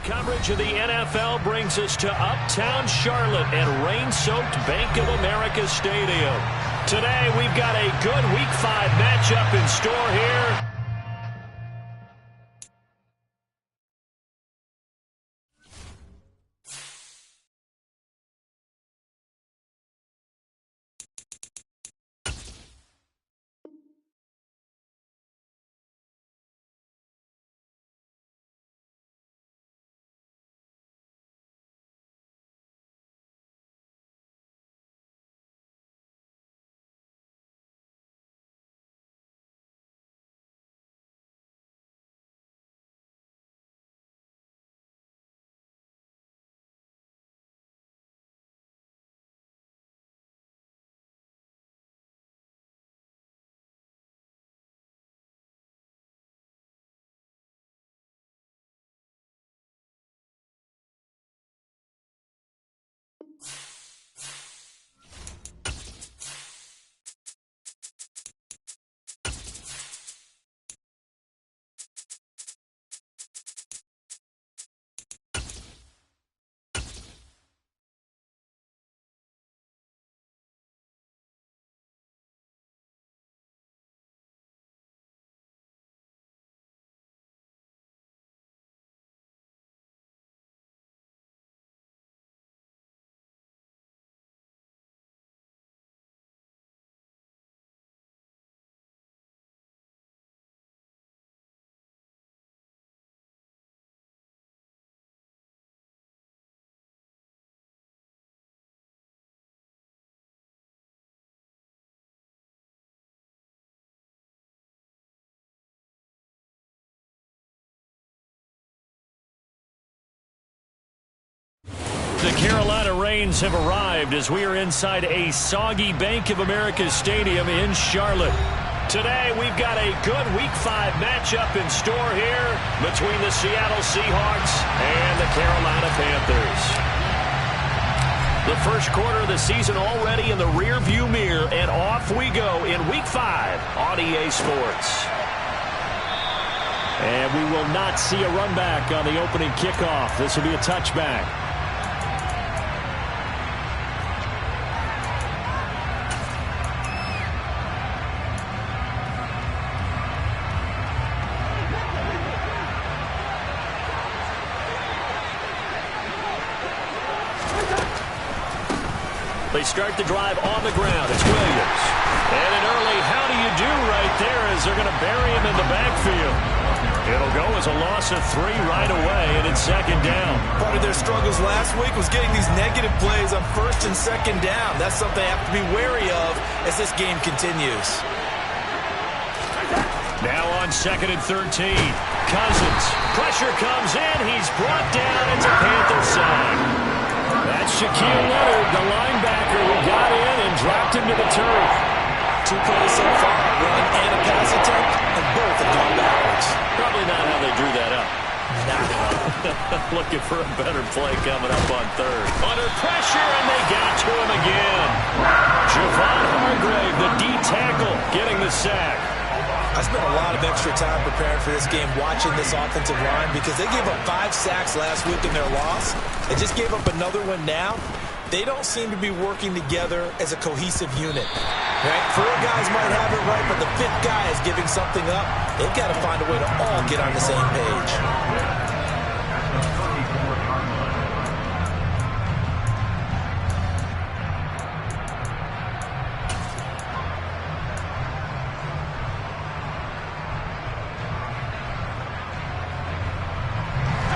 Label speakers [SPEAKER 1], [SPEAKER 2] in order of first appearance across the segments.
[SPEAKER 1] Coverage of the NFL brings us to Uptown Charlotte and rain-soaked Bank of America Stadium. Today, we've got a good Week 5 matchup in store here. The Carolina Rains have arrived as we are inside a soggy Bank of America Stadium in Charlotte. Today, we've got a good Week 5 matchup in store here between the Seattle Seahawks and the Carolina Panthers. The first quarter of the season already in the rearview mirror, and off we go in Week 5 on EA Sports. And we will not see a run back on the opening kickoff. This will be a touchback. They start the drive on the ground. It's Williams. And an early how do you do right there as they're going to bury him in the backfield. It'll go as a loss of 3 right away, and it's second down.
[SPEAKER 2] Part of their struggles last week was getting these negative plays on first and second down. That's something they have to be wary of as this game continues.
[SPEAKER 1] Now on second and 13. Cousins. Pressure comes in. He's brought down. It's a Panther sack. That's Shaquille Leonard, the linebacker who got in and dropped him to the turf.
[SPEAKER 2] 2 plays so far, run and a pass attempt, and both have gone backwards.
[SPEAKER 1] Probably not how they drew that up.
[SPEAKER 2] Not
[SPEAKER 1] Looking for a better play coming up on third. Under pressure, and they got to him again. Javon Hargrave, the D-tackle, getting the sack.
[SPEAKER 2] I spent a lot of extra time preparing for this game watching this offensive line because they gave up 5 sacks last week in their loss. They just gave up another one now. They don't seem to be working together as a cohesive unit. Right? 4 guys might have it right, but the 5th guy is giving something up. They've got to find a way to all get on the same page.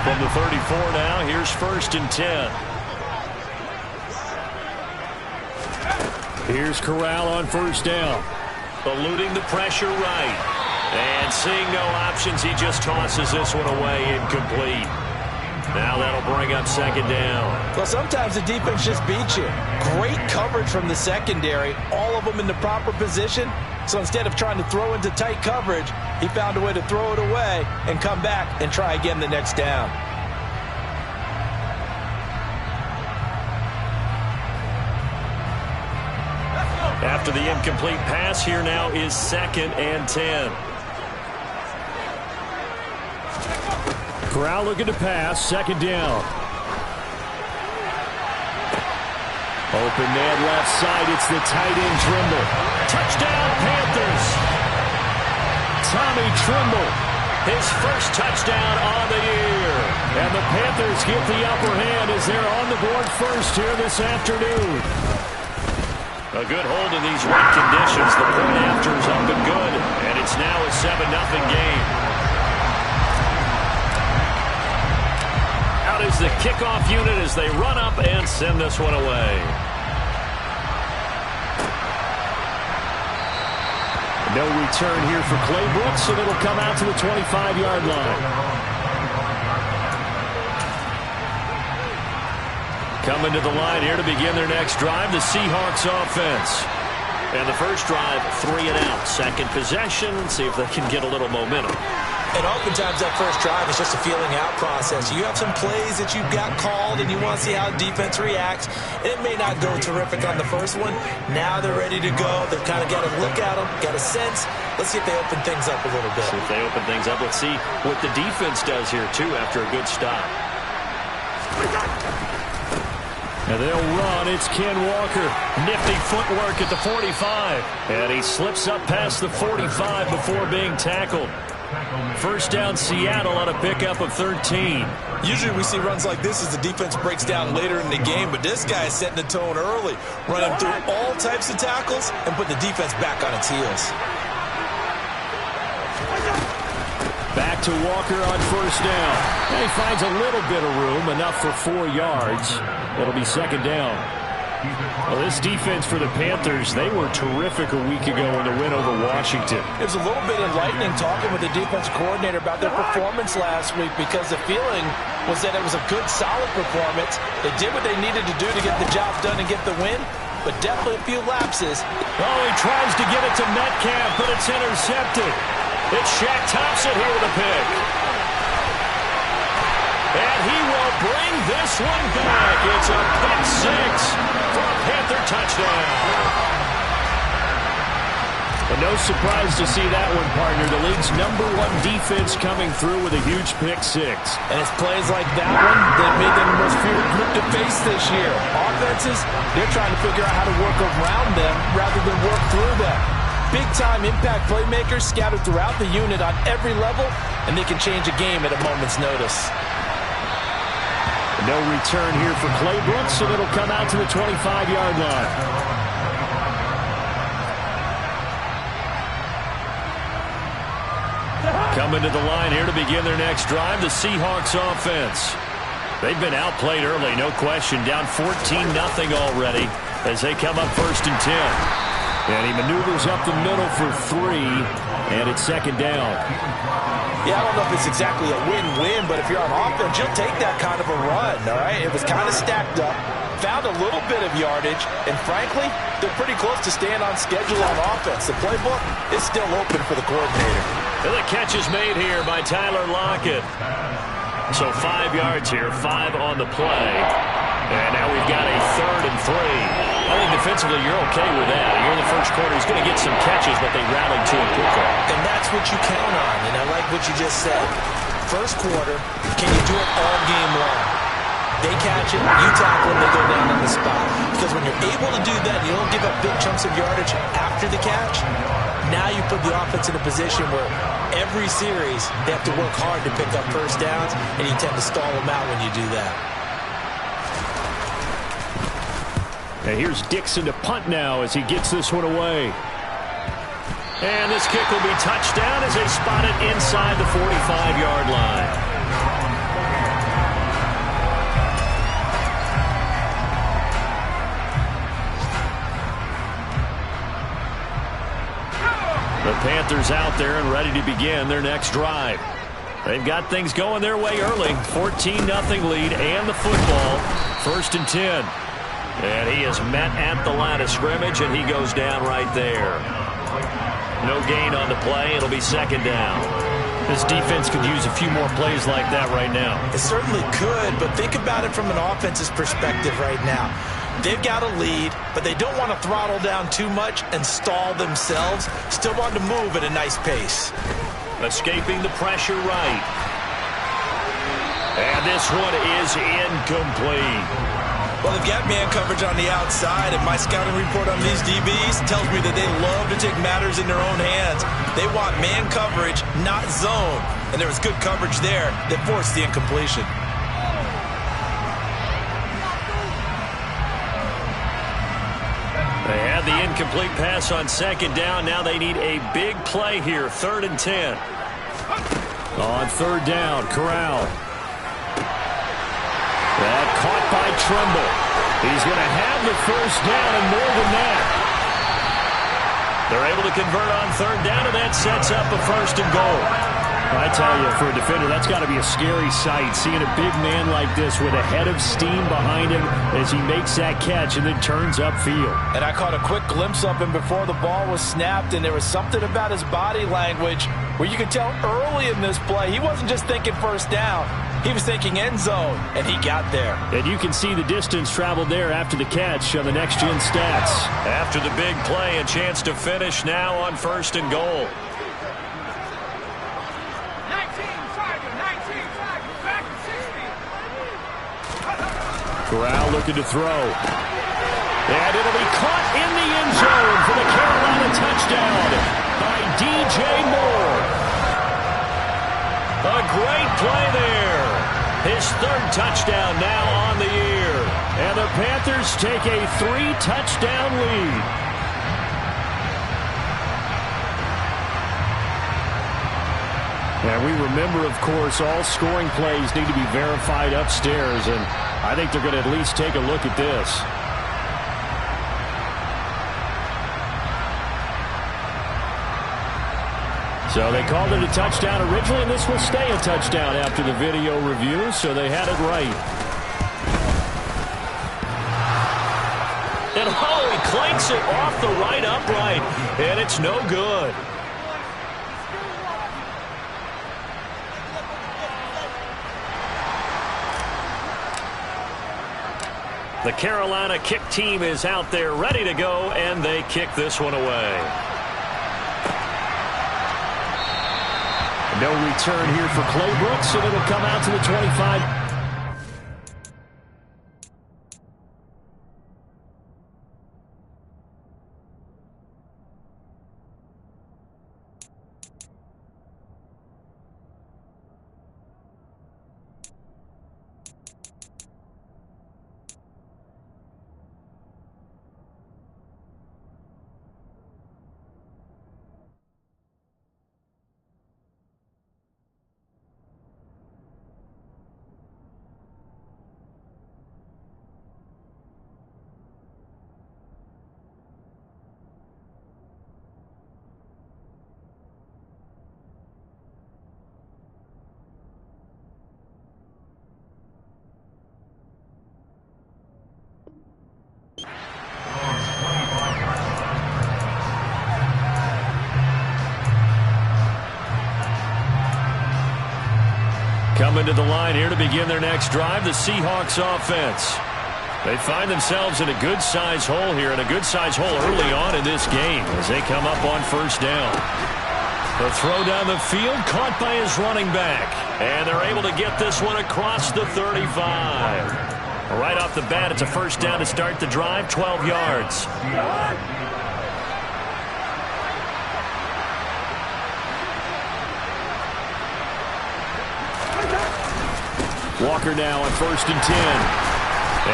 [SPEAKER 1] From the 34 now, here's first and 10. Here's Corral on first down. Eluding the pressure right. And seeing no options, he just tosses this one away incomplete. Now that'll bring up second down.
[SPEAKER 2] Well, sometimes the defense just beats you. Great coverage from the secondary, all of them in the proper position. So instead of trying to throw into tight coverage, he found a way to throw it away and come back and try again the next down.
[SPEAKER 1] After the incomplete pass, here now is second and 10. Corral looking to pass. Second down. Open man left side. It's the tight end Trimble. Touchdown Panthers. Tommy Trimble. His first touchdown on the year. And the Panthers get the upper hand as they're on the board first here this afternoon. A good hold in these wet conditions. The point after is up and good. And it's now a 7-0 game. Out is the kickoff unit as they run up and send this one away. No return here for Clay Brooks, and it'll come out to the 25-yard line. Coming to the line here to begin their next drive, the Seahawks offense. And the first drive, 3 and out. Second possession, see if they can get a little momentum.
[SPEAKER 2] And oftentimes that first drive is just a feeling out process. You have some plays that you've got called and you want to see how defense reacts. It may not go terrific on the first one. Now they're ready to go. They've kind of got a look at them, got a sense. Let's see if they open things up a little bit.
[SPEAKER 1] See if they open things up. Let's see what the defense does here, too, after a good stop. And they'll run. It's Ken Walker. Nifty footwork at the 45. And he slips up past the 45 before being tackled. First down Seattle on a pickup of 13.
[SPEAKER 2] Usually we see runs like this as the defense breaks down later in the game, but this guy is setting the tone early, running through all types of tackles and put the defense back on its heels.
[SPEAKER 1] Back to Walker on first down. And he finds a little bit of room, enough for 4 yards. It'll be second down. Well, this defense for the Panthers, they were terrific a week ago in the win over Washington.
[SPEAKER 2] It was a little bit enlightening talking with the defense coordinator about their performance last week because the feeling was that it was a good, solid performance. They did what they needed to do to get the job done and get the win, but definitely a few lapses.
[SPEAKER 1] Oh, he tries to get it to Metcalf, but it's intercepted. It's Shaq Thompson here with a pick. And he will bring this one back. It's a pick six for a Panther touchdown. And no surprise to see that one, partner. The league's #1 defense coming through with a huge pick six.
[SPEAKER 2] And it's plays like that one that made them the most feared group to face this year. Offenses, they're trying to figure out how to work around them rather than work through them. Big-time impact playmakers scattered throughout the unit on every level, and they can change a game at a moment's notice.
[SPEAKER 1] No return here for Clay Brooks, and it'll come out to the 25-yard line. Coming to the line here to begin their next drive, the Seahawks offense. They've been outplayed early, no question, down 14-0 already as they come up first and 10. And he maneuvers up the middle for 3, and it's second down.
[SPEAKER 2] Yeah, I don't know if it's exactly a win-win, but if you're on offense, you'll take that kind of a run, all right? It was kind of stacked up, found a little bit of yardage, and frankly, they're pretty close to staying on schedule on offense. The playbook is still open for the coordinator.
[SPEAKER 1] And the catch is made here by Tyler Lockett. So 5 yards here, 5 on the play. And now we've got a 3rd and 3. I think defensively you're okay with that. You're in the first quarter. He's going to get some catches, but they rallied to him quickly.
[SPEAKER 2] And that's what you count on, and I like what you just said. First quarter, can you do it all game long? They catch it, you tackle them, they go down on the spot. Because when you're able to do that, you don't give up big chunks of yardage after the catch. Now you put the offense in a position where every series they have to work hard to pick up first downs, and you tend to stall them out when you do that.
[SPEAKER 1] And here's Dixon to punt now as he gets this one away. And this kick will be touchdown as they spot it inside the 45-yard line. The Panthers out there and ready to begin their next drive. They've got things going their way early. 14-0 lead and the football. First and 10. And he is met at the line of scrimmage, and he goes down right there. No gain on the play. It'll be second down. This defense could use a few more plays like that right now.
[SPEAKER 2] It certainly could, but think about it from an offense's perspective right now. They've got a lead, but they don't want to throttle down too much and stall themselves. Still want to move at a nice pace.
[SPEAKER 1] Escaping the pressure right. And this one is incomplete.
[SPEAKER 2] Well, they've got man coverage on the outside, and my scouting report on these DBs tells me that they love to take matters in their own hands. They want man coverage, not zone. And there was good coverage there that forced the incompletion.
[SPEAKER 1] They had the incomplete pass on second down. Now they need a big play here, 3rd and 10. On 3rd down, Corral. That caught by Tremble. He's going to have the 1st down and more than that. They're able to convert on 3rd down, and that sets up a 1st and goal. I tell you, for a defender, that's got to be a scary sight, seeing a big man like this with a head of steam behind him as he makes that catch and then turns upfield.
[SPEAKER 2] And I caught a quick glimpse of him before the ball was snapped, and there was something about his body language where you could tell early in this play he wasn't just thinking 1st down. He was thinking end zone, and he got there.
[SPEAKER 1] And you can see the distance traveled there after the catch on the next-gen stats. After the big play, a chance to finish now on 1st and goal. Corral looking to throw. And it'll be caught in the end zone for the Carolina touchdown by DJ Moore. A great play there. His 3rd touchdown now on the year. And the Panthers take a 3-touchdown lead. And we remember, of course, all scoring plays need to be verified upstairs, and I think they're going to at least take a look at this. So they called it a touchdown originally, and this will stay a touchdown after the video review, so they had it right. And oh, he clanks it off the right upright, and it's no good. The Carolina kick team is out there ready to go, and they kick this one away. No return here for Clay Brooks, and it'll come out to the 25. Coming to the line here to begin their next drive, the Seahawks offense. They find themselves in a good-sized hole here, and a good-sized hole early on in this game as they come up on 1st down. The throw down the field, caught by his running back. And they're able to get this one across the 35. Right off the bat, it's a 1st down to start the drive, 12 yards. Walker now on 1st and 10.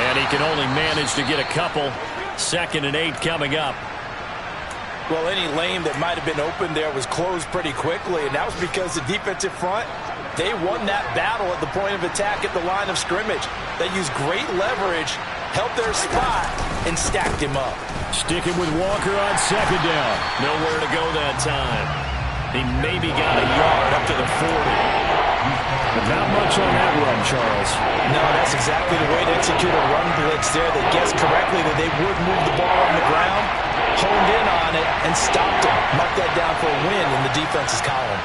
[SPEAKER 1] And he can only manage to get a couple. 2nd and 8 coming up.
[SPEAKER 2] Well, any lane that might have been open there was closed pretty quickly, and that was because the defensive front, they won that battle at the point of attack at the line of scrimmage. They used great leverage, held their spot, and stacked him up.
[SPEAKER 1] Sticking with Walker on 2nd down. Nowhere to go that time. He maybe got a yard up to the 40. But not much on that run, Charles.
[SPEAKER 2] No, that's exactly the way to execute a run blitz there. They guessed correctly that they would move the ball on the ground, honed in on it, and stopped him. Marked that down for a win in the defense's column.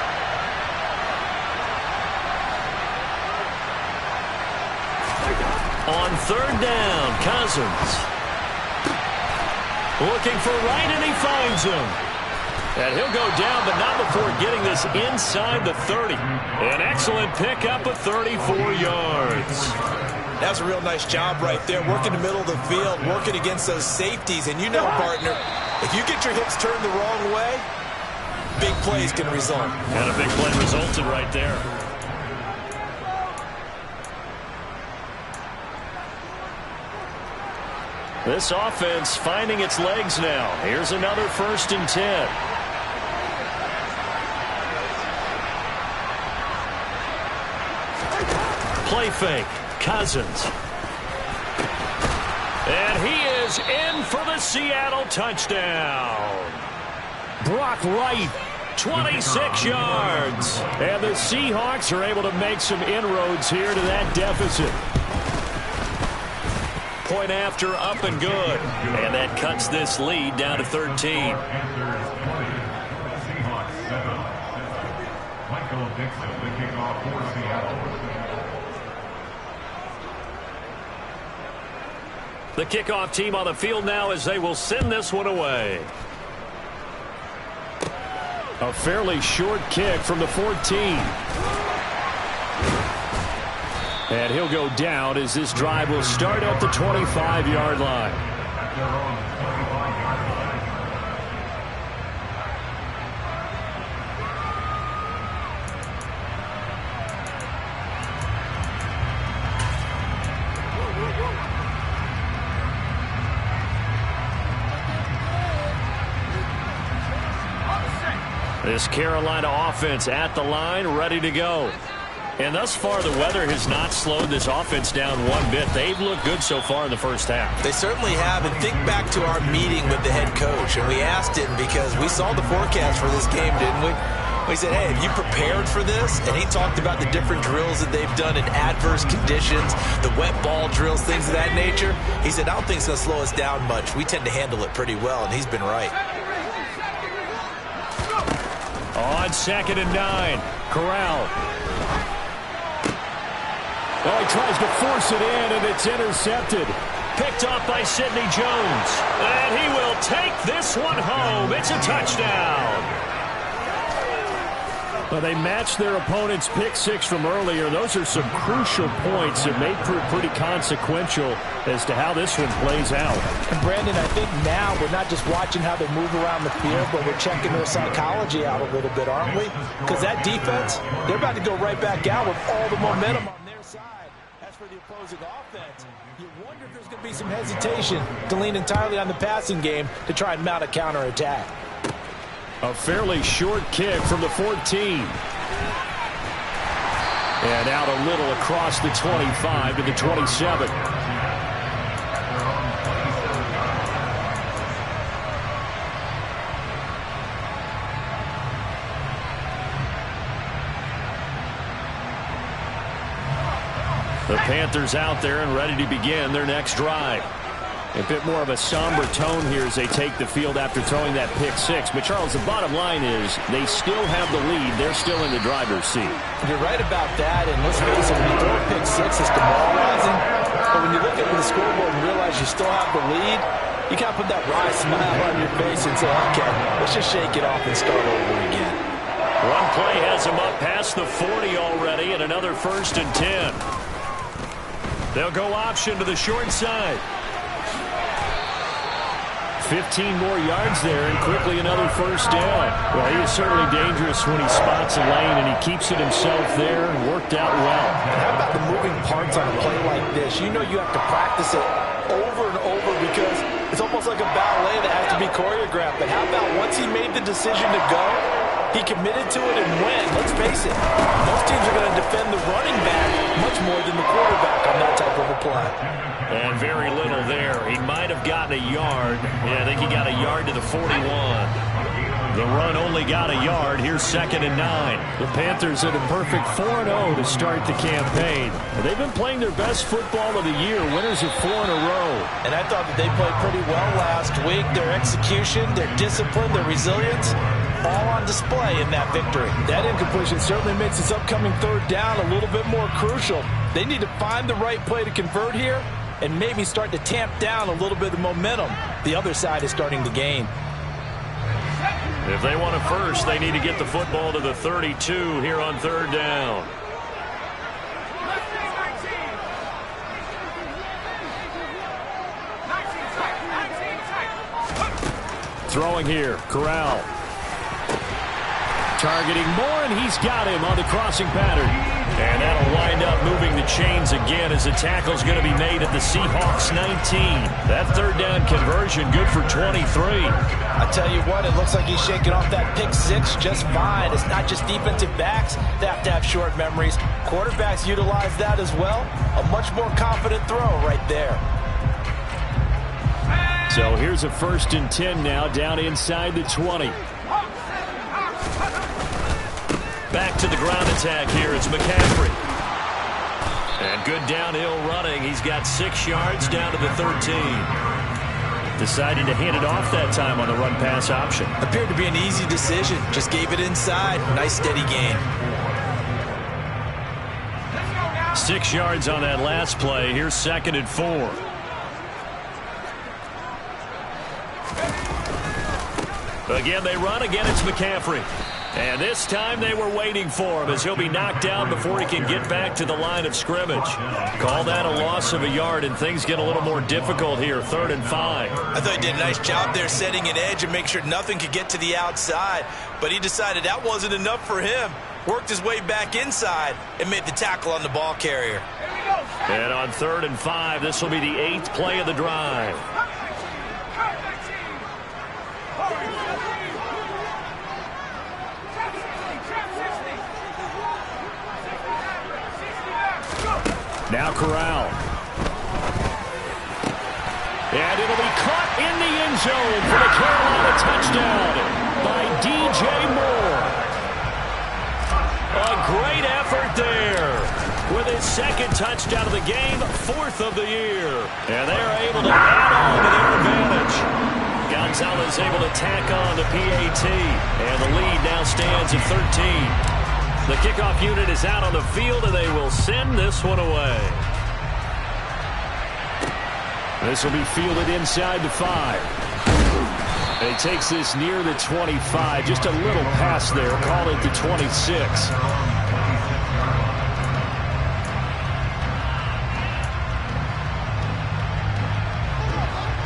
[SPEAKER 1] On 3rd down, Cousins. Looking for Wright, and he finds him. And he'll go down, but not before getting this inside the 30. An excellent pickup of 34 yards.
[SPEAKER 2] That's a real nice job right there, working the middle of the field, working against those safeties. And you know, partner, if you get your hips turned the wrong way, big plays can result.
[SPEAKER 1] And a big play resulted right there. This offense finding its legs now. Here's another 1st and 10. Play fake. Cousins. And he is in for the Seattle touchdown. Brock Wright, 26 yards. And the Seahawks are able to make some inroads here to that deficit. Point after, up and good. And that cuts this lead down to 13. The kickoff team on the field now as they will send this one away. A fairly short kick from the 14. And he'll go down as this drive will start at the 25-yard line. This Carolina offense at the line, ready to go. And thus far, the weather has not slowed this offense down one bit. They've looked good so far in the first half.
[SPEAKER 2] They certainly have. And think back to our meeting with the head coach. And we asked him because we saw the forecast for this game, didn't we? We said, hey, have you prepared for this? And he talked about the different drills that they've done in adverse conditions, the wet ball drills, things of that nature. He said, I don't think it's going to slow us down much. We tend to handle it pretty well, and he's been right.
[SPEAKER 1] On 2nd and 9, Corral. Oh, he tries to force it in, and it's intercepted. Picked off by Sidney Jones. And he will take this one home. It's a touchdown. Well, they matched their opponent's pick six from earlier. Those are some crucial points that may prove pretty consequential as to how this one plays out.
[SPEAKER 3] And Brandon, I think now we're not just watching how they move around the field, but we're checking their psychology out a little bit, aren't we? Because that defense, they're about to go right back out with all the momentum on their side. As for the opposing offense, you wonder if there's going to be some hesitation to lean entirely on the passing game to try and mount a counterattack.
[SPEAKER 1] A fairly short kick from the 14. And out a little across the 25 to the 27. The Panthers out there and ready to begin their next drive. A bit more of a somber tone here as they take the field after throwing that pick six. But, Charles, the bottom line is they still have the lead. They're still in the driver's seat.
[SPEAKER 3] You're right about that, and let's face it, when you throw a pick six, it's demoralizing. But when you look at the scoreboard and realize you still have the lead, you kind of put that wry smile on your face and say, okay, let's just shake it off and start over again.
[SPEAKER 1] One play has them up past the 40 already, and another 1st and 10. They'll go option to the short side. 15 more yards there, and quickly another 1st down. Well, he is certainly dangerous when he spots a lane, and he keeps it himself there and worked out well.
[SPEAKER 3] And how about the moving parts on a play like this? You know you have to practice it over and over because it's almost like a ballet that has to be choreographed. But how about once he made the decision to go, he committed to it and went. Let's face it, most teams are going to defend the running back much more than the quarterback on that type of a play.
[SPEAKER 1] And very little there. He might have gotten a yard. Yeah, I think he got a yard to the 41. The run only got a yard. Here's 2nd and 9. The Panthers at a perfect 4-0 to start the campaign. They've been playing their best football of the year, winners of 4 in a row.
[SPEAKER 3] And I thought that they played pretty well last week. Their execution, their discipline, their resilience, all on display in that victory. That incompletion certainly makes this upcoming 3rd down a little bit more crucial. They need to find the right play to convert here and maybe start to tamp down a little bit of momentum the other side is starting to gain.
[SPEAKER 1] If they want a first, they need to get the football to the 32 here on third down. Throwing here, Corral. Targeting Moore, and he's got him on the crossing pattern. And that'll wind up moving the chains again as the tackle's going to be made at the Seahawks 19. That third down conversion good for 23.
[SPEAKER 3] I tell you what, it looks like he's shaking off that pick six just fine. It's not just defensive backs that have to have short memories. Quarterbacks utilize that as well. A much more confident throw right there.
[SPEAKER 1] So here's a 1st and 10 now, down inside the 20. Back to the ground attack here. It's McCaffrey. And good downhill running. He's got 6 yards down to the 13. Decided to hand it off that time on the run-pass option.
[SPEAKER 2] Appeared to be an easy decision. Just gave it inside. Nice steady gain.
[SPEAKER 1] 6 yards on that last play. Here's 2nd and 4. Again, they run. Again, it's McCaffrey. And this time they were waiting for him as he'll be knocked down before he can get back to the line of scrimmage. Call that a loss of a yard, and things get a little more difficult here. 3rd and 5.
[SPEAKER 2] I thought he did a nice job there setting an edge and make sure nothing could get to the outside. But he decided that wasn't enough for him. Worked his way back inside and made the tackle on the ball carrier.
[SPEAKER 1] And on 3rd and 5, this will be the 8th play of the drive. Now Corral. And it'll be caught in the end zone for the Carolina touchdown by DJ Moore. A great effort there with his 2nd touchdown of the game, 4th of the year. And they're able to add on to their advantage. Gonzalez able to tack on to PAT. And the lead now stands at 13. The kickoff unit is out on the field, and they will send this one away. This will be fielded inside the 5. And he takes this near the 25. Just a little pass there. Call it the 26.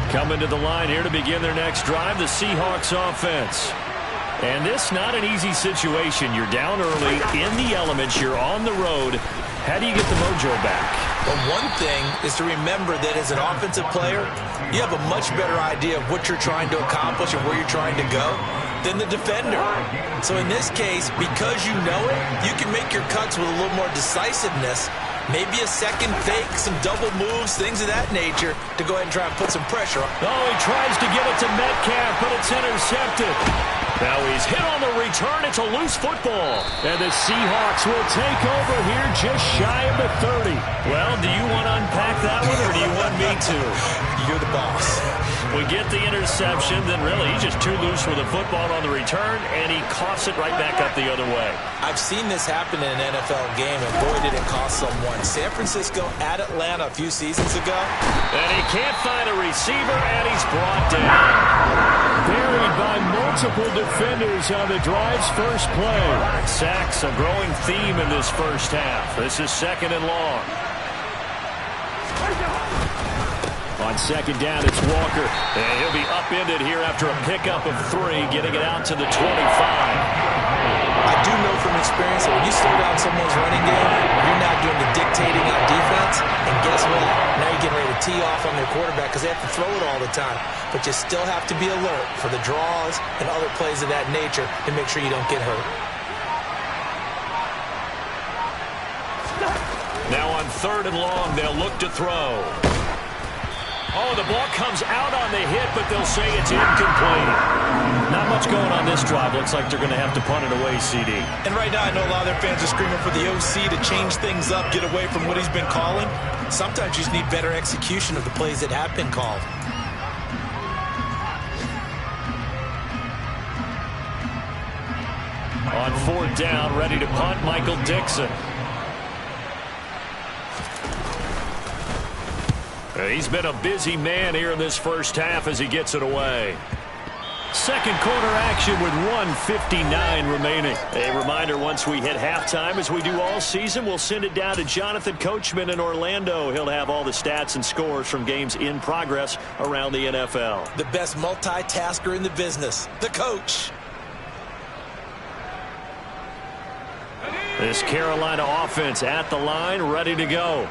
[SPEAKER 1] Coming to the line here to begin their next drive, the Seahawks offense. And this not an easy situation. You're down early, in the elements, you're on the road. How do you get the mojo back?
[SPEAKER 2] Well, one thing is to remember that as an offensive player, you have a much better idea of what you're trying to accomplish and where you're trying to go than the defender. So in this case, because you know it, you can make your cuts with a little more decisiveness. Maybe a second fake, some double moves, things of that nature to go ahead and try and put some pressure on.
[SPEAKER 1] Oh, he tries to give it to Metcalf, but it's intercepted. Now he's hit on the return. It's a loose football. And the Seahawks will take over here just shy of the 30. Well, do you want to unpack that one, or do you want me to?
[SPEAKER 2] You're the boss.
[SPEAKER 1] We get the interception, then really he's just too loose with the football on the return, and he coughs it right back up the other way.
[SPEAKER 2] I've seen this happen in an NFL game, and boy, did it cost someone. San Francisco at Atlanta a few seasons ago.
[SPEAKER 1] And he can't find a receiver, and he's brought down. Buried by multiple defenders on the drive's first play. Sacks, a growing theme in this first half. This is 2nd and long. On 2nd down, it's Walker. And he'll be upended here after a pickup of 3, getting it out to the 25.
[SPEAKER 2] I do know from experience that when you slow down someone's running game, you're not doing the dictating on defense. And guess what? Now you're getting ready to tee off on their quarterback because they have to throw it all the time. But you still have to be alert for the draws and other plays of that nature to make sure you don't get hurt.
[SPEAKER 1] Now on 3rd and long, they'll look to throw. Oh, the ball comes out on the hit, but they'll say it's incomplete. Not much going on this drive. Looks like they're going to have to punt it away, CD.
[SPEAKER 2] And right now, I know a lot of their fans are screaming for the OC to change things up, get away from what he's been calling. Sometimes you just need better execution of the plays that have been called.
[SPEAKER 1] On 4th down, ready to punt, Michael Dixon. He's been a busy man here in this first half as he gets it away. Second quarter action with 1:59 remaining. A reminder, once we hit halftime, as we do all season, we'll send it down to Jonathan Coachman in Orlando. He'll have all the stats and scores from games in progress around the NFL.
[SPEAKER 2] The best multitasker in the business, the coach.
[SPEAKER 1] This Carolina offense at the line, ready to go.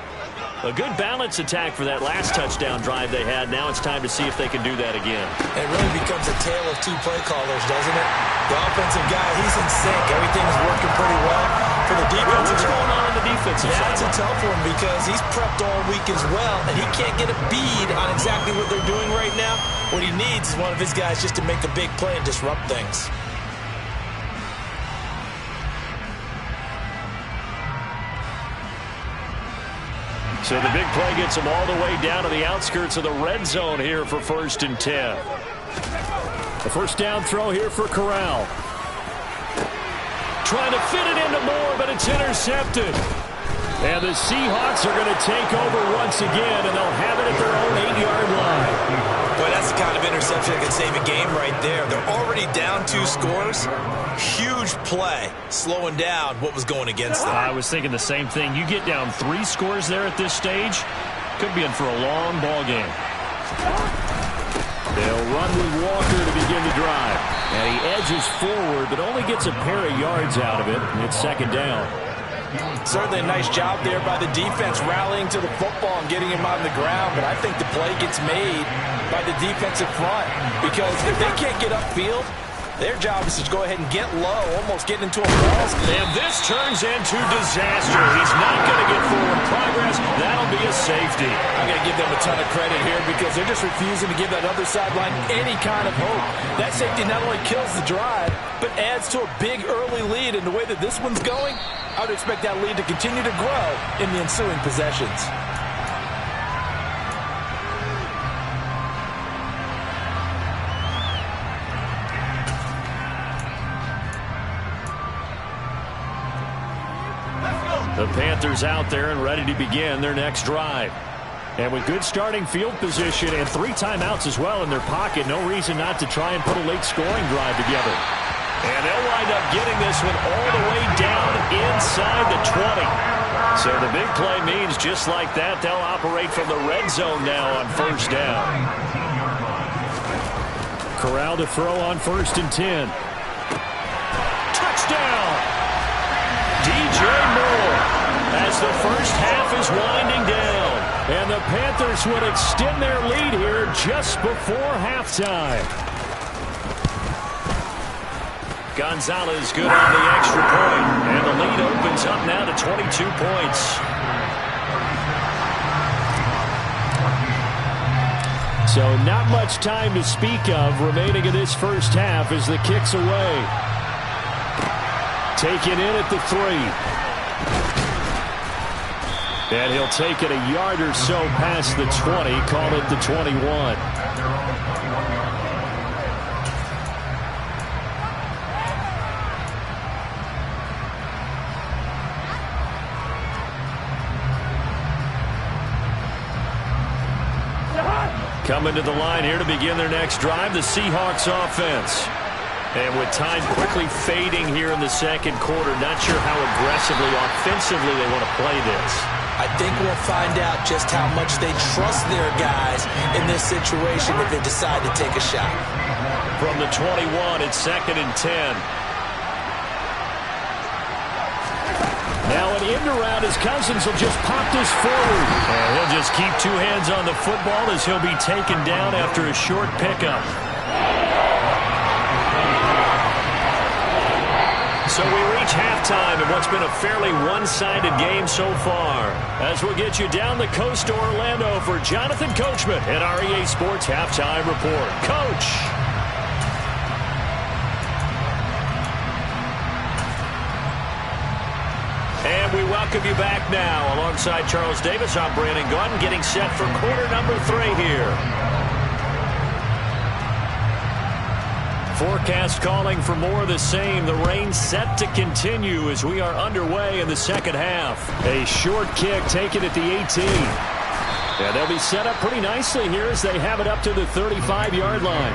[SPEAKER 1] A good balance attack for that last touchdown drive they had. Now it's time to see if they can do that again.
[SPEAKER 2] It really becomes a tale of two play callers, doesn't it? The offensive guy, he's in sync. Everything's working pretty well. For the defensive,
[SPEAKER 1] what's going on the defensive side?
[SPEAKER 2] That's a tough one because he's prepped all week as well, and he can't get a bead on exactly what they're doing right now. What he needs is one of his guys just to make a big play and disrupt things.
[SPEAKER 1] So the big play gets them all the way down to the outskirts of the red zone here for 1st and 10. The first down throw here for Corral. Trying to fit it into Moore, but it's intercepted. And the Seahawks are going to take over once again, and they'll have it at their own 8-yard line.
[SPEAKER 2] Boy, that's the kind of interception that can save a game right there. They're already down 2 scores. Huge play, slowing down what was going against them.
[SPEAKER 1] I was thinking the same thing. You get down 3 scores there at this stage, could be in for a long ball game. They'll run with Walker to begin the drive. And he edges forward, but only gets a pair of yards out of it. And it's 2nd down.
[SPEAKER 3] Certainly a nice job there by the defense rallying to the football and getting him on the ground. But I think the play gets made by the defensive front. Because if they can't get upfield, their job is to go ahead and get low, almost get into a ball.
[SPEAKER 1] And this turns into disaster. He's not going to get forward progress. That'll be a safety.
[SPEAKER 3] I'm going to give them a ton of credit here because they're just refusing to give that other sideline any kind of hope. That safety not only kills the drive, but adds to a big early lead. And the way that this one's going, I would expect that lead to continue to grow in the ensuing possessions.
[SPEAKER 1] The Panthers out there and ready to begin their next drive. And with good starting field position and 3 timeouts as well in their pocket, no reason not to try and put a late scoring drive together. And they'll wind up getting this one all the way down inside the 20. So the big play means just like that, they'll operate from the red zone now on 1st down. Corral to throw on 1st and 10. Touchdown! DJ Moore, as the first half is winding down. And the Panthers would extend their lead here just before halftime. Gonzalez good on the extra point. And the lead opens up now to 22 points. So not much time to speak of remaining in this first half as the kick's away. Taken in at the 3. And he'll take it a yard or so past the 20, call it the 21. Coming to the line here to begin their next drive, the Seahawks offense. And with time quickly fading here in the second quarter, not sure how aggressively, offensively they want to play this.
[SPEAKER 2] I think we'll find out just how much they trust their guys in this situation if they decide to take a shot.
[SPEAKER 1] From the 21, it's 2nd and 10. Now an end around as Cousins will just pop this forward. And he'll just keep 2 hands on the football as he'll be taken down after a short pickup. So we reach halftime in what's been a fairly one-sided game so far. As we'll get you down the coast to Orlando for Jonathan Coachman at our EA Sports Halftime Report. Coach! And we welcome you back now. Alongside Charles Davis, I'm Brandon Gaudin, getting set for quarter number 3 here. Forecast calling for more of the same. The rain set to continue as we are underway in the second half. A short kick taken at the 18. And they'll be set up pretty nicely here as they have it up to the 35-yard line.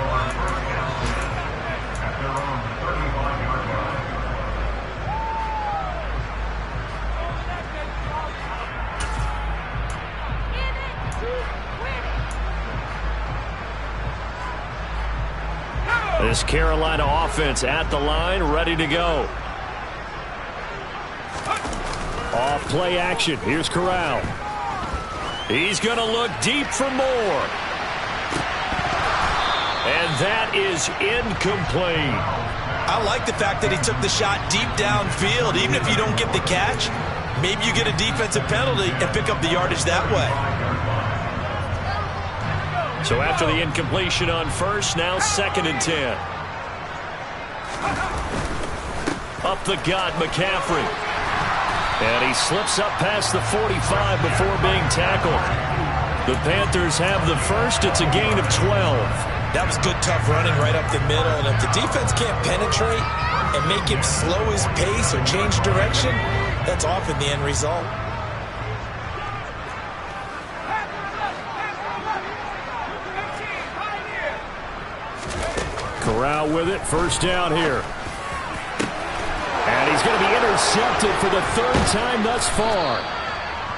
[SPEAKER 1] This Carolina offense at the line, ready to go. Off play action. Here's Corral. He's going to look deep for more. And that is incomplete.
[SPEAKER 2] I like the fact that he took the shot deep downfield. Even if you don't get the catch, maybe you get a defensive penalty and pick up the yardage that way.
[SPEAKER 1] So after the incompletion on first, now 2nd and 10. Up the gut, McCaffrey. And he slips up past the 45 before being tackled. The Panthers have the first. It's a gain of 12.
[SPEAKER 2] That was good, tough running right up the middle. And if the defense can't penetrate and make him slow his pace or change direction, that's often the end result.
[SPEAKER 1] Corral with it. First down here. And he's going to be intercepted for the 3rd time thus far.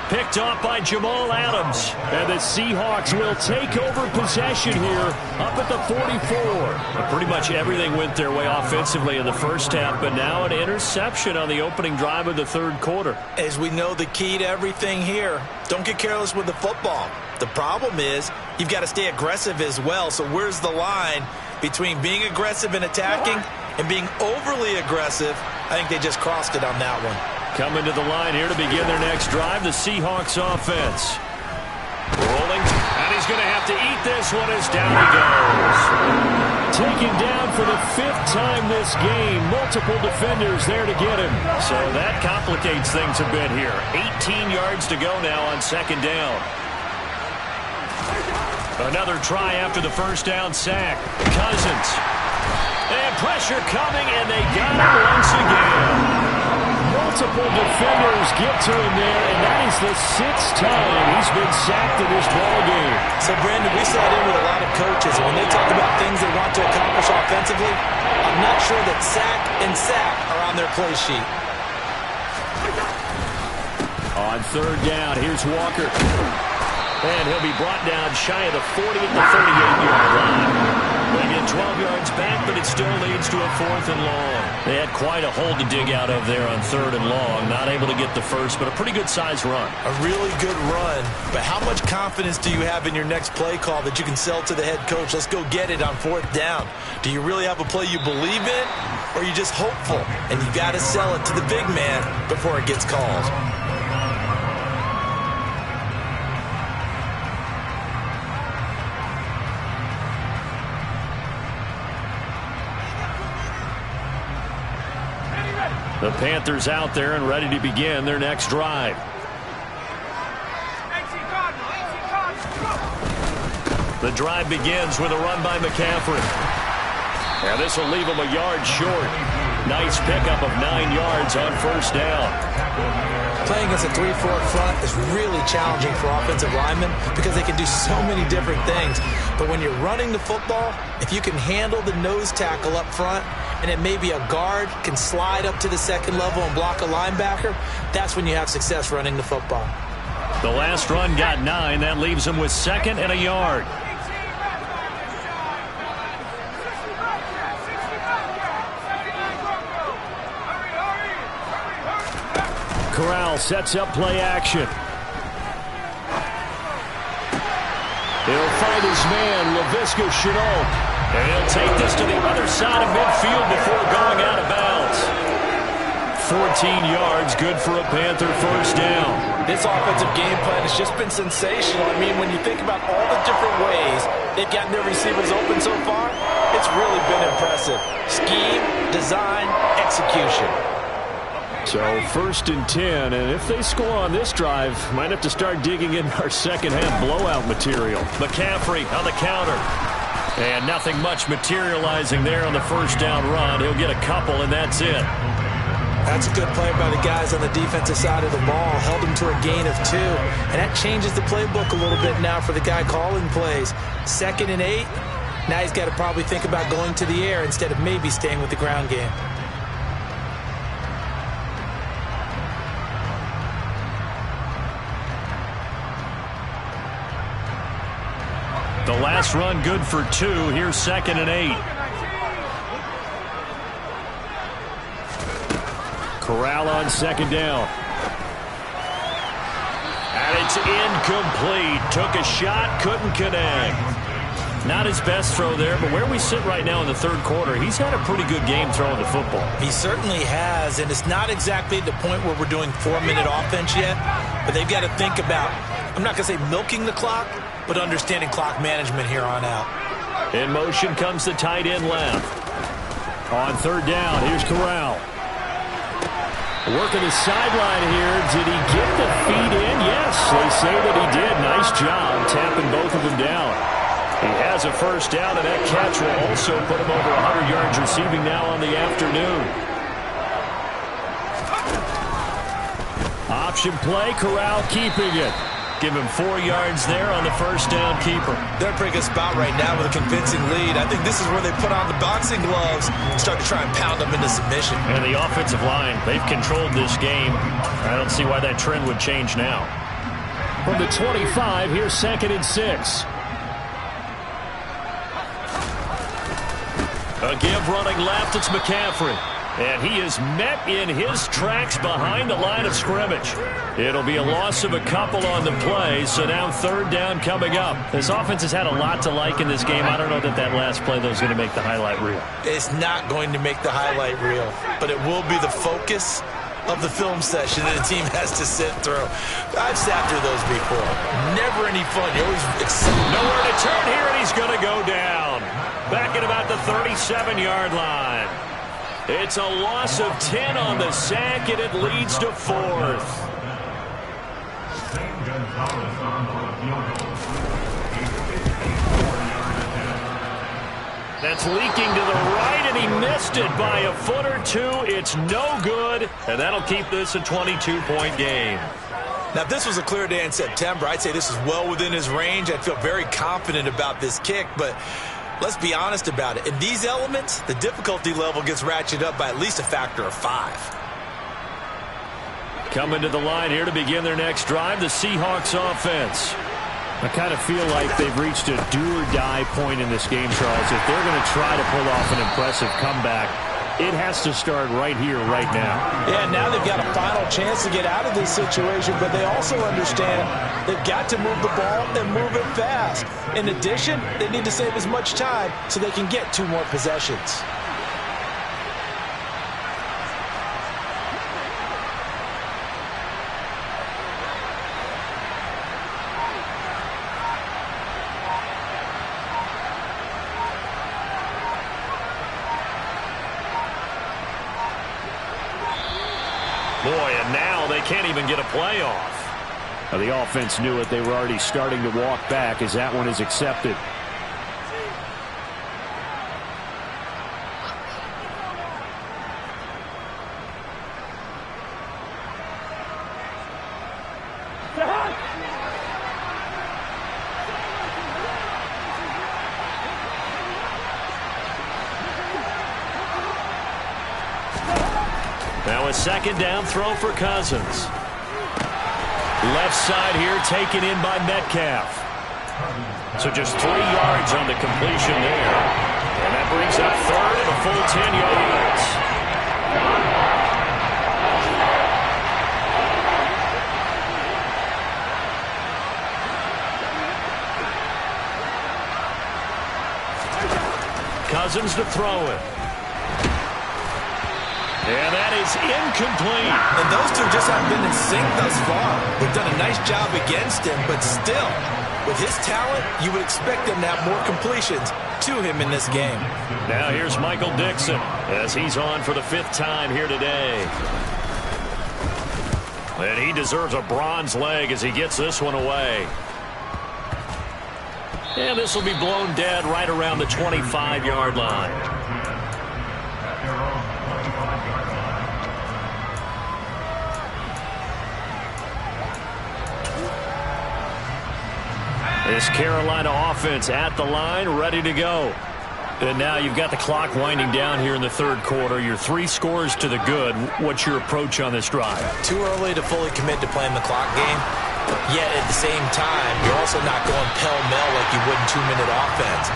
[SPEAKER 1] Picked off by Jamal Adams. And the Seahawks will take over possession here up at the 44. Pretty much everything went their way offensively in the first half, but now an interception on the opening drive of the 3rd quarter.
[SPEAKER 2] As we know, the key to everything here, don't get careless with the football. The problem is you've got to stay aggressive as well. So where's the line between being aggressive and attacking and being overly aggressive? I think they just crossed it on that one.
[SPEAKER 1] Coming to the line here to begin their next drive, the Seahawks offense. Rolling, and he's going to have to eat this one as down he goes. Taken down for the 5th time this game. Multiple defenders there to get him. So that complicates things a bit here. 18 yards to go now on 2nd down. Another try after the first down sack. Cousins. And pressure coming, and they got him once again. Multiple defenders get to him there, and that is the 6th time he's been sacked in this ballgame.
[SPEAKER 2] So, Brandon, we sat in with a lot of coaches, and when they talk about things they want to accomplish offensively, I'm not sure that sack and sack are on their play sheet.
[SPEAKER 1] On 3rd down, here's Walker. And he'll be brought down shy of the 40 at the 38-yard line. They get 12 yards back, but it still leads to a 4th and long. They had quite a hole to dig out of there on 3rd and long. Not able to get the first, but a pretty good-sized run.
[SPEAKER 2] A really good run. But how much confidence do you have in your next play call that you can sell to the head coach? Let's go get it on 4th down. Do you really have a play you believe in, or are you just hopeful? And you got to sell it to the big man before it gets called.
[SPEAKER 1] The Panthers out there and ready to begin their next drive. The drive begins with a run by McCaffrey. And this will leave him a yard short. Nice pickup of 9 yards on first down.
[SPEAKER 2] Playing against a 3-4 front is really challenging for offensive linemen because they can do so many different things. But when you're running the football, if you can handle the nose tackle up front, and it may be a guard can slide up to the 2nd level and block a linebacker, that's when you have success running the football.
[SPEAKER 1] The last run got 9. That leaves him with 2nd and a yard. Corral sets up play action. He'll find his man, Laviska Shenault. And he'll take this to the other side of midfield before going out of bounds. 14 yards, good for a Panther first down.
[SPEAKER 3] This offensive game plan has just been sensational. I mean, when you think about all the different ways they've gotten their receivers open so far, it's really been impressive. Scheme, design, execution.
[SPEAKER 1] So 1st and 10, and if they score on this drive, might have to start digging in our second half blowout material. McCaffrey on the counter. And nothing much materializing there on the first down run. He'll get a couple, and that's it.
[SPEAKER 2] That's a good play by the guys on the defensive side of the ball. Held him to a gain of 2. And that changes the playbook a little bit now for the guy calling plays. 2nd and 8. Now he's got to probably think about going to the air instead of maybe staying with the ground game.
[SPEAKER 1] The last run good for 2. Here's 2nd and 8. Corral on second down. And it's incomplete. Took a shot, couldn't connect. Not his best throw there, but where we sit right now in the third quarter, he's had a pretty good game throwing the football.
[SPEAKER 2] He certainly has, and it's not exactly at the point where we're doing 4-minute offense yet, but they've got to think about, I'm not going to say milking the clock, but understanding clock management here on out.
[SPEAKER 1] In motion comes the tight end left. On third down, here's Corral. Working the sideline here. Did he get the feet in? Yes, they say that he did. Nice job tapping both of them down. He has a first down, and that catch will also put him over 100 yards receiving now on the afternoon. Option play, Corral keeping it. Give him 4 yards there on the first down keeper.
[SPEAKER 2] They're in a pretty good spot right now with a convincing lead. I think this is where they put on the boxing gloves and start to try and pound them into submission.
[SPEAKER 1] And the offensive line, they've controlled this game. I don't see why that trend would change now. From the 25, here's 2nd and 6. A give running left, it's McCaffrey. And he is met in his tracks behind the line of scrimmage. It'll be a loss of a couple on the play, so now third down coming up. This offense has had a lot to like in this game. I don't know that that last play, though, is going to make the highlight reel.
[SPEAKER 2] It's not going to make the highlight reel, but it will be the focus of the film session that the team has to sit through. I've sat through those before. Never any fun. You always
[SPEAKER 1] nowhere to turn here, and he's going to go down. Back at about the 37-yard line. It's a loss of 10 on the sack, and it leads to 4th. That's leaking to the right, and he missed it by a foot or two. It's no good, and that'll keep this a 22-point game.
[SPEAKER 2] Now, if this was a clear day in September, I'd say this is well within his range. I'd feel very confident about this kick, but let's be honest about it. In these elements, the difficulty level gets ratcheted up by at least a factor of 5.
[SPEAKER 1] Coming to the line here to begin their next drive, the Seahawks offense. I kind of feel like they've reached a do-or-die point in this game, Charles. If they're going to try to pull off an impressive comeback, it has to start right here, right now.
[SPEAKER 3] Yeah, now they've got a final chance to get out of this situation, but they also understand they've got to move the ball and move it fast. In addition, they need to save as much time so they can get 2 more possessions.
[SPEAKER 1] Boy, and now they can't even get a play off. Now, the offense knew it. They were already starting to walk back as that one is accepted. Now a second down throw for Cousins. Left side here taken in by Metcalf. So just 3 yards on the completion there. And that brings up third and a full 10 yards. Cousins to throw it. And that is incomplete.
[SPEAKER 2] And those two just haven't been in sync thus far. They've done a nice job against him, but still, with his talent, you would expect them to have more completions to him in this game.
[SPEAKER 1] Now here's Michael Dixon as he's on for the 5th time here today. And he deserves a bronze leg as he gets this one away. And this will be blown dead right around the 25-yard line. This Carolina offense at the line, ready to go. And now you've got the clock winding down here in the third quarter. You're 3 scores to the good. What's your approach on this drive?
[SPEAKER 2] Too early to fully commit to playing the clock game. Yet at the same time, you're also not going pell-mell like you would in 2-minute offense.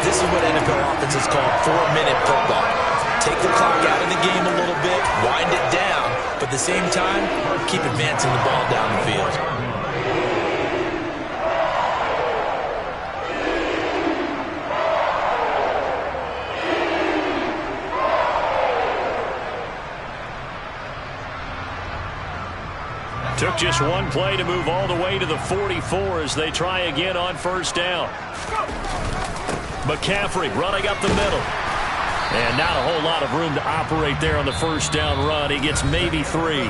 [SPEAKER 2] This is what NFL offenses call 4-minute football. Take the clock out of the game a little bit, wind it down, but at the same time, keep advancing the ball down the field.
[SPEAKER 1] Took just one play to move all the way to the 44 as they try again on first down. McCaffrey running up the middle. And not a whole lot of room to operate there on the first down run. He gets maybe 3.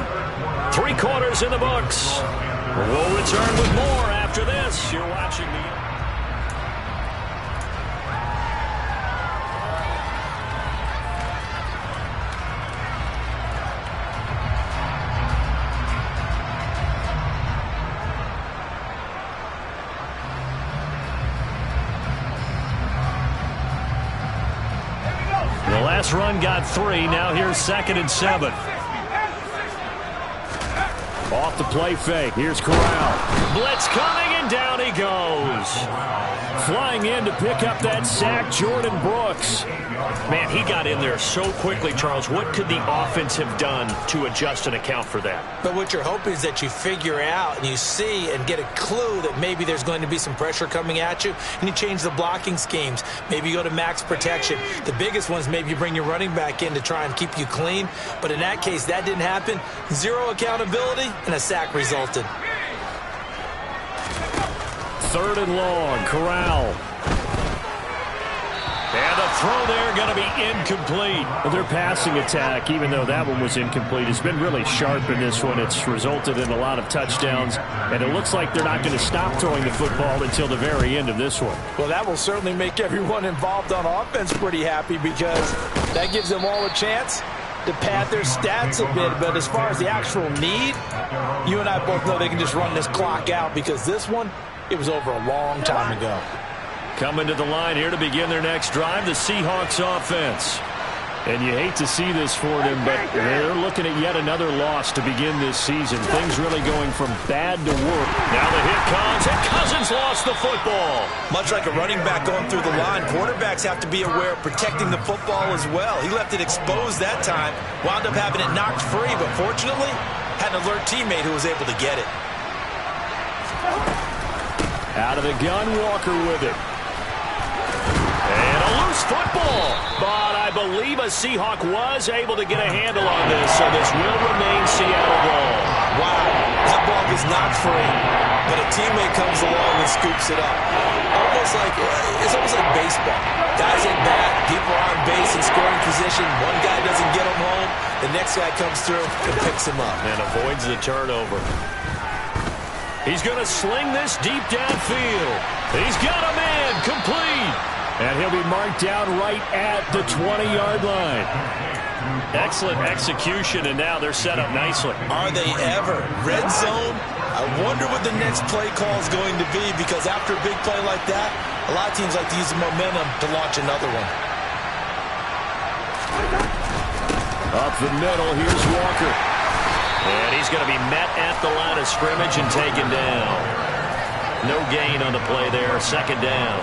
[SPEAKER 1] 3 quarters in the books. We'll return with more after this. You're watching the... Last run got 3. Now here's 2nd and 7. Off the play fake. Here's Corral. Blitz coming, and down he goes. Flying in to pick up that sack, Jordan Brooks. Man, he got in there so quickly, Charles. What could the offense have done to adjust and account for that?
[SPEAKER 2] But what you're hoping is that you figure out and you see and get a clue that maybe there's going to be some pressure coming at you, and you change the blocking schemes. Maybe you go to max protection. The biggest ones, maybe you bring your running back in to try and keep you clean. But in that case, that didn't happen. 0 accountability, and a sack resulted.
[SPEAKER 1] 3rd and long. Corral. And the throw there going to be incomplete. Well, their passing attack, even though that one was incomplete, has been really sharp in this one. It's resulted in a lot of touchdowns, and it looks like they're not going to stop throwing the football until the very end of this one.
[SPEAKER 3] Well, that will certainly make everyone involved on offense pretty happy, because that gives them all a chance to pad their stats a bit. But as far as the actual need, you and I both know they can just run this clock out, because this one, it was over a long time ago.
[SPEAKER 1] Coming to the line here to begin their next drive, the Seahawks offense. And you hate to see this for them, but they're looking at yet another loss to begin this season. Things really going from bad to worse. Now the hit comes, and Cousins lost the football.
[SPEAKER 2] Much like a running back going through the line, quarterbacks have to be aware of protecting the football as well. He left it exposed that time, wound up having it knocked free, but fortunately, had an alert teammate who was able to get it.
[SPEAKER 1] Out of the gun, Walker with it. And a loose football. But I believe a Seahawk was able to get a handle on this, so this will remain Seattle ball.
[SPEAKER 2] Wow, that ball was knocked free, but a teammate comes along and scoops it up. It's almost like baseball. Guys at bat, people are on base in scoring position. One guy doesn't get him home, the next guy comes through and picks him up.
[SPEAKER 1] And avoids the turnover. He's going to sling this deep downfield. He's got a man complete. And he'll be marked down right at the 20-yard line. Excellent execution, and now they're set up nicely.
[SPEAKER 2] Are they ever? Red zone? I wonder what the next play call is going to be, because after a big play like that, a lot of teams like to use the momentum to launch another one.
[SPEAKER 1] Up the middle, here's Walker. And he's going to be met at the line of scrimmage and taken down. No gain on the play there, 2nd down.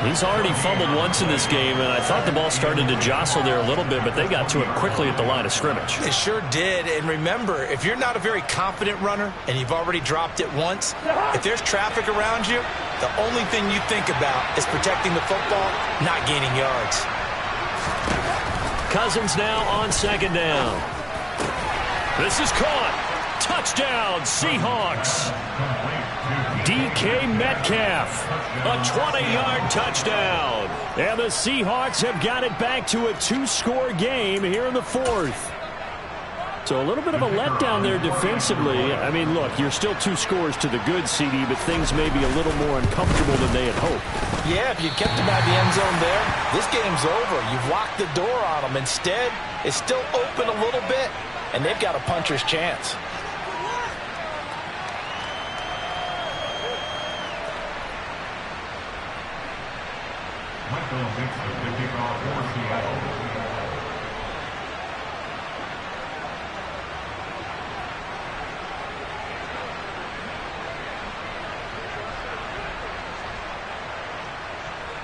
[SPEAKER 1] He's already fumbled once in this game, and I thought the ball started to jostle there a little bit, but they got to him quickly at the line of scrimmage.
[SPEAKER 2] It sure did, and remember, if you're not a very confident runner and you've already dropped it once, if there's traffic around you, the only thing you think about is protecting the football, not gaining yards.
[SPEAKER 1] Cousins now on 2nd down. This is caught. Touchdown, Seahawks. DK Metcalf, a 20-yard touchdown. And the Seahawks have got it back to a 2-score game here in the 4th. So a little bit of a letdown there defensively. I mean, look, you're still 2 scores to the good, CD, but things may be a little more uncomfortable than they had hoped.
[SPEAKER 3] Yeah, if you kept them out of the end zone there, this game's over. You've locked the door on them. Instead, it's still open a little bit, and they've got a puncher's chance.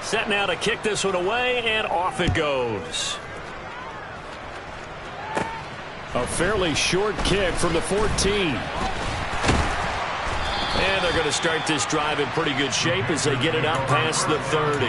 [SPEAKER 1] Set now to kick this one away, and off it goes. A fairly short kick from the 14. And they're going to start this drive in pretty good shape as they get it up past the 30.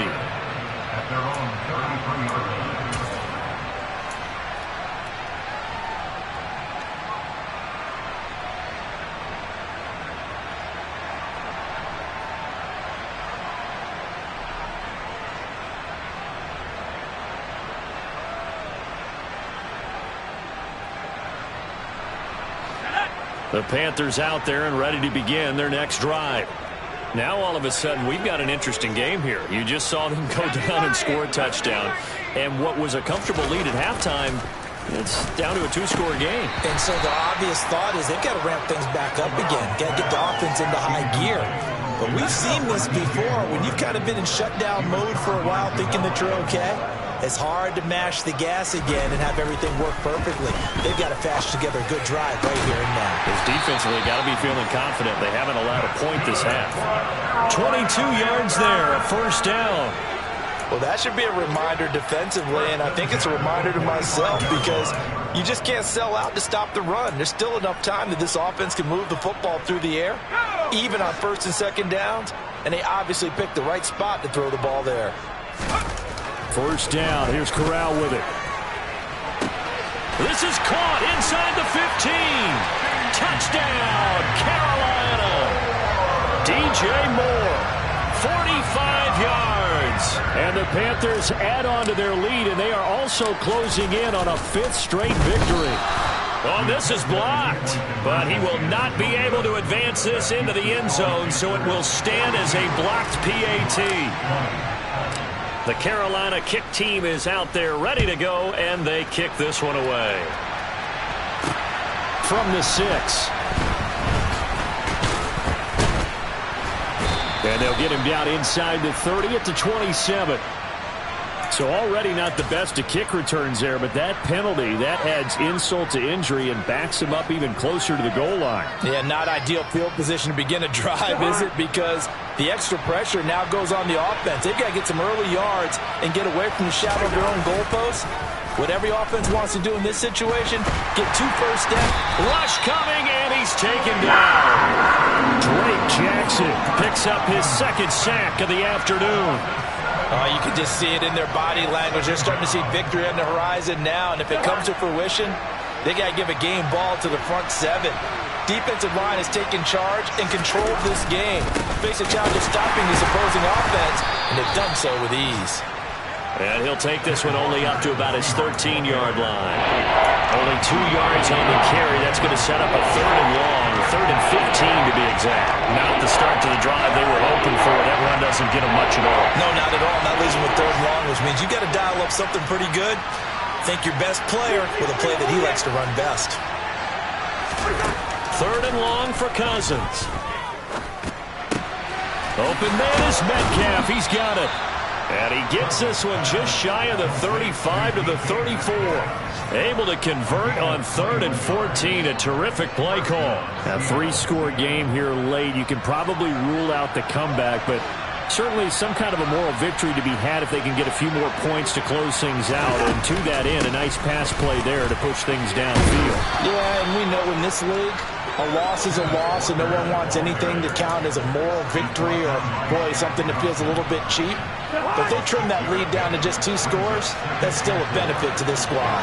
[SPEAKER 1] The Panthers out there and ready to begin their next drive. Now all of a sudden we've got an interesting game here. You just saw them go down and score a touchdown. And what was a comfortable lead at halftime, it's down to a two-score game.
[SPEAKER 2] And so the obvious thought is they've got to ramp things back up again. Got to get the offense into high gear. But we've seen this before. When you've kind of been in shutdown mode for a while thinking that you're okay, it's hard to mash the gas again and have everything work perfectly. They've got to fashion together a good drive right here and now.
[SPEAKER 1] Because defensively, got to be feeling confident. They haven't allowed a point this half. 22 yards there, a first down.
[SPEAKER 2] Well, that should be a reminder defensively, and I think it's a reminder to myself because you just can't sell out to stop the run. There's still enough time that this offense can move the football through the air, even on first and second downs, and they obviously picked the right spot to throw the ball there.
[SPEAKER 1] First down. Here's Corral with it. This is caught inside the 15. Touchdown, Carolina. DJ Moore, 45 yards. And the Panthers add on to their lead, and they are also closing in on a fifth straight victory. Oh, this is blocked, but he will not be able to advance this into the end zone, so it will stand as a blocked PAT. The Carolina kick team is out there ready to go, and they kick this one away. From the 6. And they'll get him down inside the 30 at the 27. So already not the best of kick returns there, but that penalty, that adds insult to injury and backs him up even closer to the goal line.
[SPEAKER 3] Yeah, not ideal field position to begin a drive, is it? Because the extra pressure now goes on the offense. They've got to get some early yards and get away from the shadow of their own goalposts. What every offense wants to do in this situation, get 2 first downs.
[SPEAKER 1] Rush coming, and he's taken down. Drake Jackson picks up his second sack of the afternoon.
[SPEAKER 3] You can just see it in their body language. They're starting to see victory on the horizon now, and if it comes to fruition, they got to give a game ball to the front 7. Defensive line has taken charge and controlled this game. Face a challenge of stopping this opposing offense, and they've done so with ease.
[SPEAKER 1] And he'll take this one only up to about his 13-yard line. Only 2 yards on the carry. That's going to set up a third and long, 3rd and 15 to be exact. Not the start to the drive they were hoping for. That run doesn't get them much at all.
[SPEAKER 2] No, not at all. Not losing with 3rd and long, which means you got to dial up something pretty good. Think your best player with a play that he likes to run best.
[SPEAKER 1] 3rd and long for Cousins. Open man is Metcalf. He's got it. And he gets this one just shy of the 35 to the 34. Able to convert on 3rd and 14. A terrific play call. A 3-score game here late. You can probably rule out the comeback, but certainly some kind of a moral victory to be had if they can get a few more points to close things out. And to that end, a nice pass play there to push things downfield.
[SPEAKER 3] Yeah, and we know in this league, a loss is a loss, and no one wants anything to count as a moral victory or, boy, something that feels a little bit cheap. But they trim that lead down to just 2 scores. That's still a benefit to this squad.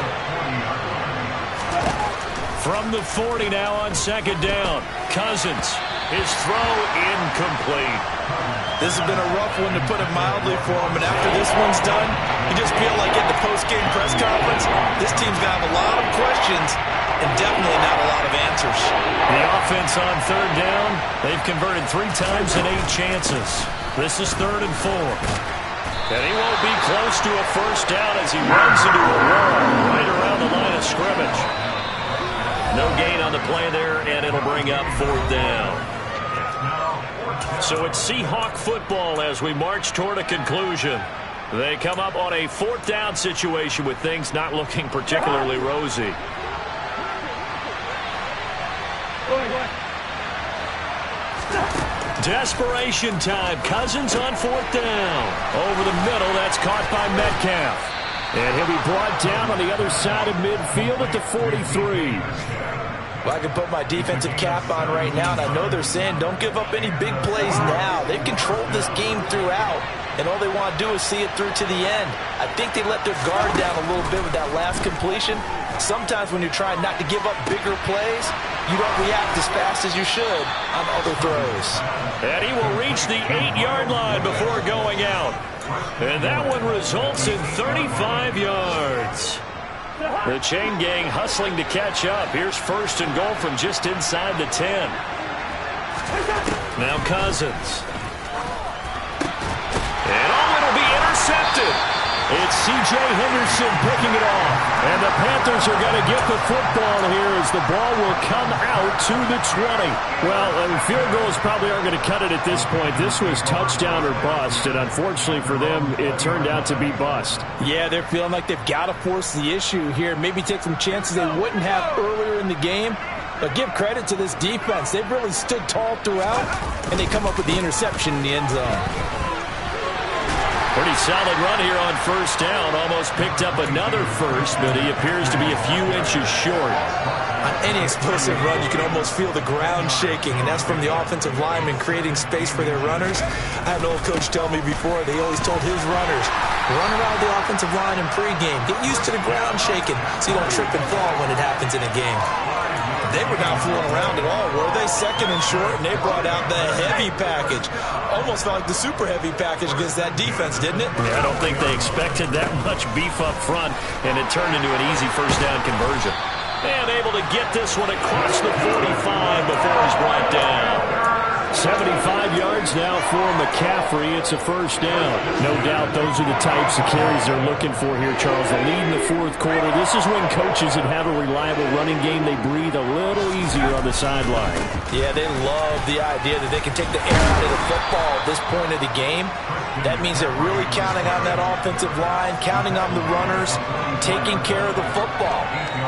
[SPEAKER 1] From the 40 now on 2nd down. Cousins, his throw incomplete.
[SPEAKER 2] This has been a rough one, to put it mildly, for him. And after this one's done, you just feel like at the post-game press conference, this team's going to have a lot of questions and definitely not a lot of answers.
[SPEAKER 1] The offense on 3rd down, they've converted 3 times in 8 chances. This is 3rd and 4. And he won't be close to a first down as he runs into a wall right around the line of scrimmage. No gain on the play there, and it'll bring up 4th down. So it's Seahawk football as we march toward a conclusion. They come up on a 4th down situation with things not looking particularly rosy. Desperation time. Cousins on 4th down. Over the middle, that's caught by Metcalf. And he'll be brought down on the other side of midfield at the 43.
[SPEAKER 3] Well, I can put my defensive cap on right now, and I know they're saying don't give up any big plays now. They've controlled this game throughout, and all they want to do is see it through to the end. I think they let their guard down a little bit with that last completion. Sometimes when you're trying not to give up bigger plays, you don't react as fast as you should on other throws.
[SPEAKER 1] And he will reach the 8-yard line before going out. And that one results in 35 yards. The chain gang hustling to catch up. Here's first and goal from just inside the 10. Now Cousins. And it'll be intercepted. It's C.J. Henderson picking it off. And the Panthers are going to get the football here as the ball will come out to the 20. Well, field goals probably aren't going to cut it at this point. This was touchdown or bust, and unfortunately for them, it turned out to be bust.
[SPEAKER 3] Yeah, they're feeling like they've got to force the issue here. Maybe take some chances they wouldn't have earlier in the game. But give credit to this defense. They've really stood tall throughout, and they come up with the interception in the end zone.
[SPEAKER 1] Pretty solid run here on first down. Almost picked up another first, but he appears to be a few inches short.
[SPEAKER 2] On any explosive run, you can almost feel the ground shaking, and that's from the offensive linemen creating space for their runners. I had an old coach tell me before, they always told his runners, run around the offensive line in pregame. Get used to the ground shaking so you don't trip and fall when it happens in a game. They were not fooling around at all, were they? Second and short, and they brought out the heavy package. Almost felt like the super heavy package against that defense, didn't it?
[SPEAKER 1] Yeah, I don't think they expected that much beef up front, and it turned into an easy first down conversion. And able to get this one across the 45 before he's brought down. 75 yards now for McCaffrey. It's a first down. No doubt those are the types of carries they're looking for here, Charles. The lead in the fourth quarter. This is when coaches that have a reliable running game, they breathe a little easier on the sideline.
[SPEAKER 3] Yeah, they love the idea that they can take the air out of the football at this point of the game. That means they're really counting on that offensive line, counting on the runners, taking care of the football.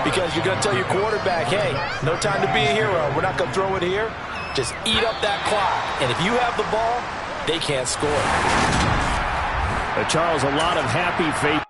[SPEAKER 3] Because you're going to tell your quarterback, hey, no time to be a hero. We're not going to throw it here. Just eat up that clock. And if you have the ball, they can't score.
[SPEAKER 1] Charles, a lot of happy faith.